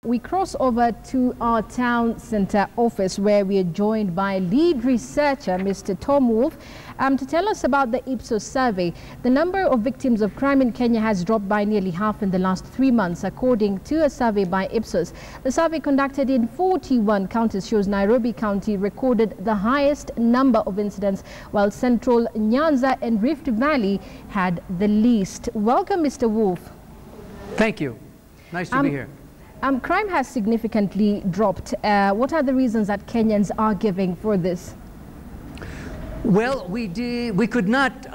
We cross over to our town centre office where we are joined by lead researcher Mr. Tom Wolf to tell us about the Ipsos survey. The number of victims of crime in Kenya has dropped by nearly half in the last 3 months, according to a survey by Ipsos. The survey conducted in 41 counties shows Nairobi County recorded the highest number of incidents, while central Nyanza and Rift Valley had the least. Welcome, Mr. Wolf. Thank you. Nice to be here. Crime has significantly dropped. What are the reasons that Kenyans are giving for this? Well, we could not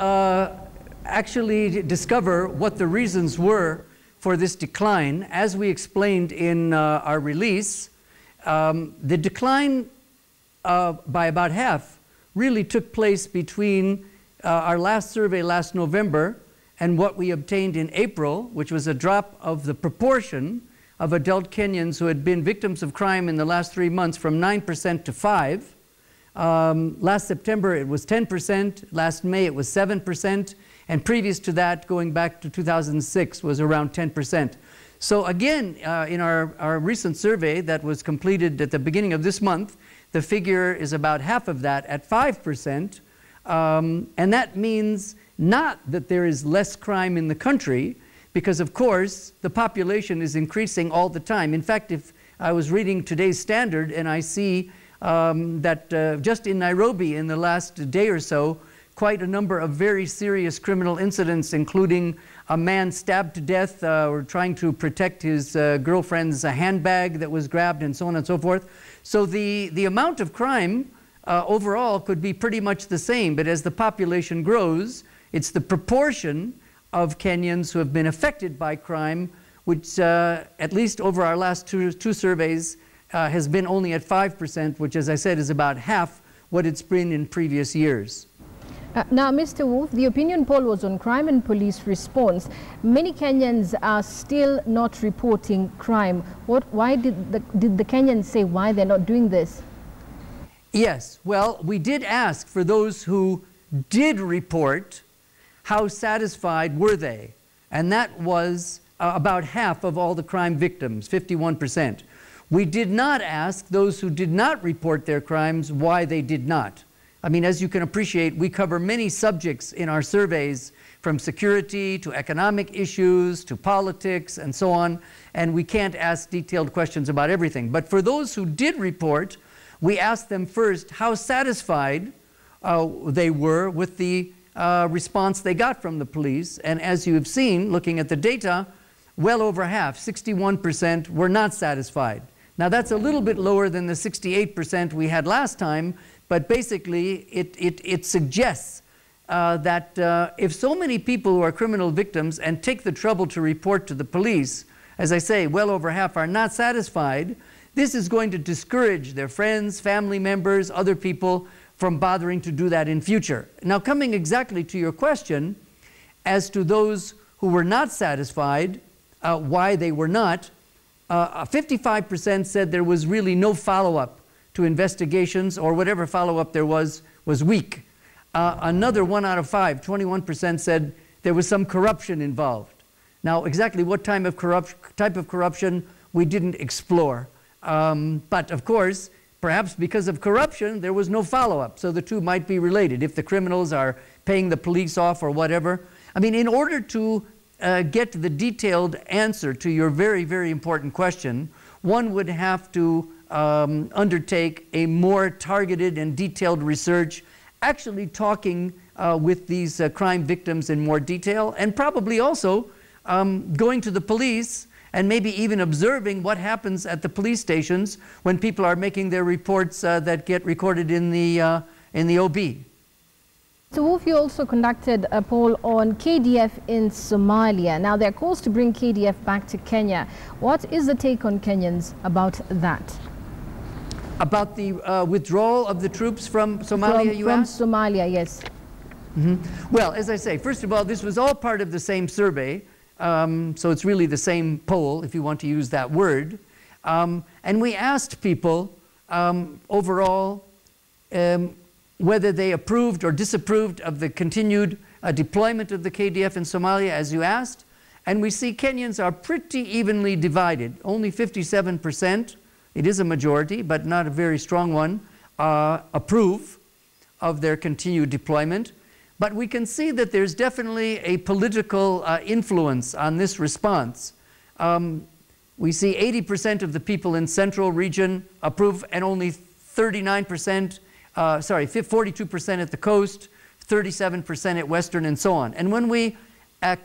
actually discover what the reasons were for this decline. As we explained in our release, the decline by about half really took place between our last survey last November and what we obtained in April, which was a drop of the proportion of adult Kenyans who had been victims of crime in the last 3 months from 9% to 5%. Last September it was 10%, last May it was 7%, and previous to that, going back to 2006, was around 10%. So again, in our recent survey that was completed at the beginning of this month, the figure is about half of that at 5%, and that means not that there is less crime in the country, because of course the population is increasing all the time. In fact, if I was reading today's Standard and I see that just in Nairobi in the last day or so, quite a number of very serious criminal incidents, including a man stabbed to death or trying to protect his girlfriend's handbag that was grabbed, and so on and so forth. So the amount of crime overall could be pretty much the same, but as the population grows, it's the proportion of Kenyans who have been affected by crime, which at least over our last two surveys has been only at 5%, which, as I said, is about half what it's been in previous years. Now, Mr. Wolf, the opinion poll was on crime and police response. Many Kenyans are still not reporting crime. Why did the Kenyans say why they're not doing this? Yes, well, we did ask for those who did report, how satisfied were they? And that was about half of all the crime victims, 51%. We did not ask those who did not report their crimes why they did not. I mean, as you can appreciate, we cover many subjects in our surveys, from security to economic issues to politics and so on, and we can't ask detailed questions about everything. But for those who did report, we asked them first how satisfied they were with the response they got from the police, and as you have seen, looking at the data, well over half, 61%, were not satisfied. Now that's a little bit lower than the 68% we had last time, but basically it suggests that if so many people who are criminal victims and take the trouble to report to the police, as I say, well over half are not satisfied, this is going to discourage their friends, family members, other people from bothering to do that in future. Now, coming exactly to your question, as to those who were not satisfied, why they were not, 55% said there was really no follow-up to investigations, or whatever follow-up there was weak. Another 1 out of 5, 21%, said there was some corruption involved. Now, exactly what type of corruption we didn't explore. But of course, perhaps because of corruption, there was no follow-up, so the two might be related. If the criminals are paying the police off or whatever. I mean, in order to get the detailed answer to your very, very important question, one would have to undertake a more targeted and detailed research, actually talking with these crime victims in more detail, and probably also going to the police and maybe even observing what happens at the police stations when people are making their reports that get recorded in the OB. So Wolf, you also conducted a poll on KDF in Somalia. Now there are calls to bring KDF back to Kenya. What is the take on Kenyans about that? About the withdrawal of the troops from Somalia, you asked? From Somalia, yes. Well, as I say, first of all, this was all part of the same survey. So it's really the same poll, if you want to use that word. And we asked people overall whether they approved or disapproved of the continued deployment of the KDF in Somalia, as you asked. And we see Kenyans are pretty evenly divided. Only 57%, it is a majority, but not a very strong one, approve of their continued deployment. But we can see that there's definitely a political influence on this response. We see 80% of the people in central region approve, and only 42% at the coast, 37% at western, and so on. And when we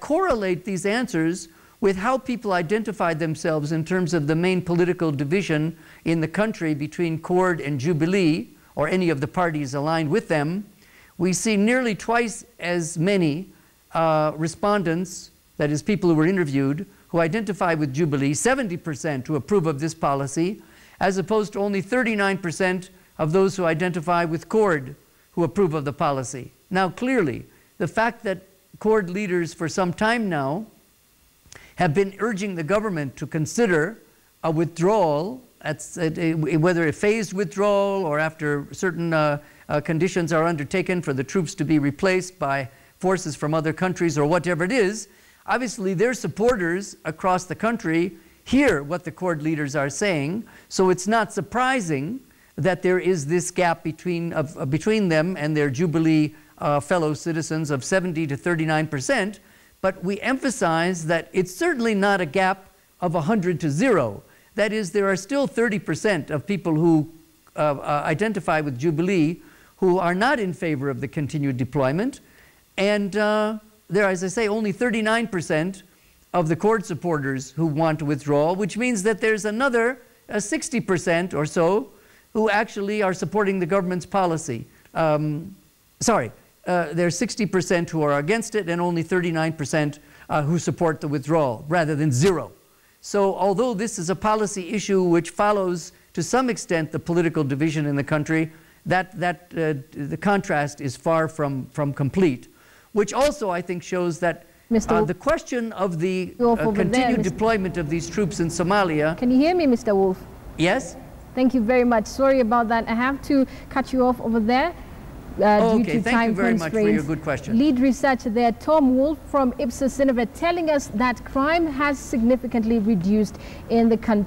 correlate these answers with how people identify themselves in terms of the main political division in the country between CORD and Jubilee, or any of the parties aligned with them, we see nearly twice as many respondents, that is, people who were interviewed, who identify with Jubilee, 70% who approve of this policy, as opposed to only 39% of those who identify with CORD who approve of the policy. Now, clearly, the fact that CORD leaders for some time now have been urging the government to consider a withdrawal, whether a phased withdrawal or after certain conditions are undertaken for the troops to be replaced by forces from other countries or whatever it is, obviously their supporters across the country hear what the CORD leaders are saying, so it's not surprising that there is this gap between them and their Jubilee fellow citizens of 70 to 39%, but we emphasize that it's certainly not a gap of 100 to 0. That is, there are still 30% of people who identify with Jubilee who are not in favor of the continued deployment, and there are, as I say, only 39% of the CORD supporters who want to withdraw, which means that there's another 60% or so who actually are supporting the government's policy. There's 60% who are against it and only 39% who support the withdrawal, rather than 0. So although this is a policy issue which follows to some extent the political division in the country, the contrast is far from complete, which also I think shows that the question of the continued deployment of these troops in Somalia... Can you hear me, Mr. Wolf? Yes? Thank you very much. Sorry about that. I have to cut you off over there. Due to thank you very much for your good question. Lead researcher there, Tom Wolf from Ipsos, telling us that crime has significantly reduced in the country.